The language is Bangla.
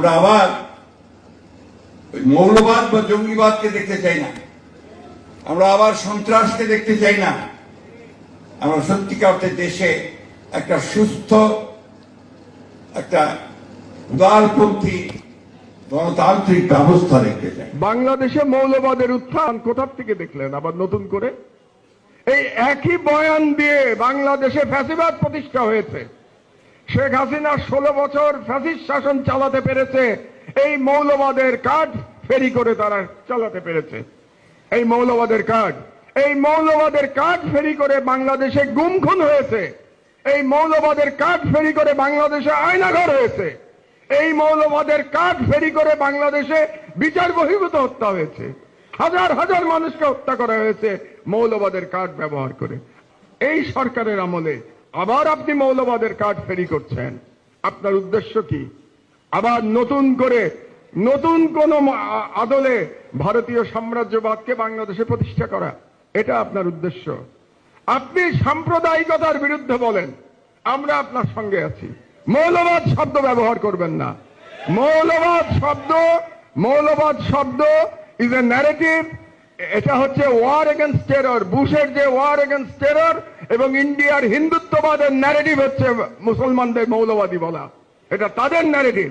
আমরা আবার মৌলবাদ বা জঙ্গিবাদকে দেখতে চাই না, আমরা আবার সন্ত্রাসকে দেখতে চাই না। আমরা সত্যিকার অর্থে দেশে একটা সুস্থ, একটা উদারপন্থী গণতান্ত্রিক ব্যবস্থা দেখতে চাই। বাংলাদেশে মৌলবাদের উত্থান কোথা থেকে দেখলেন আবার নতুন করে? এই একই বয়ান দিয়ে বাংলাদেশে ফ্যাসিবাদ প্রতিষ্ঠা হয়েছে। শেখ হাসিনা 16 বছর ফ্যাসিস্ট শাসন চালাতে পেরেছে, এই মৌলবাদের কার্ড ফেরি করে তারা চালাতে পেরেছে। এই মৌলবাদের কার্ড ফেরি করে বাংলাদেশে গুম খুন হয়েছে, এই মৌলবাদের কার্ড ফেরি করে বাংলাদেশে আয়নাঘর হয়েছে, এই মৌলবাদের কার্ড ফেরি করে বাংলাদেশে বিচার বহির্ভূত হত্যা হয়েছে, হাজার হাজার মানুষকে হত্যা করা হয়েছে মৌলবাদের কার্ড ব্যবহার করে। এই সরকারের আমলে আবার আপনি মৌলবাদের কার্ড ফেরি করছেন। আপনার উদ্দেশ্য কি? আবার নতুন কোন আদলে ভারতীয় সাম্রাজ্যবাদকে বাংলাদেশে প্রতিষ্ঠা করা, এটা আপনার উদ্দেশ্য। আপনি সাম্প্রদায়িকতার বিরুদ্ধে বলেন, আমরা আপনার সঙ্গে আছি। মৌলবাদ শব্দ ব্যবহার করবেন না। মৌলবাদ শব্দ ইজ এ ন্যারেটিভ। এটা হচ্ছে ওয়ার এগেনস্ট টেরর। বুশের যে ওয়ার এগেনস্ট টেরর এবং ইন্ডিয়ার হিন্দুত্ববাদের ন্যারেটিভ হচ্ছে মুসলমানদের মৌলবাদী বলা, এটা তাদের ন্যারেটিভ।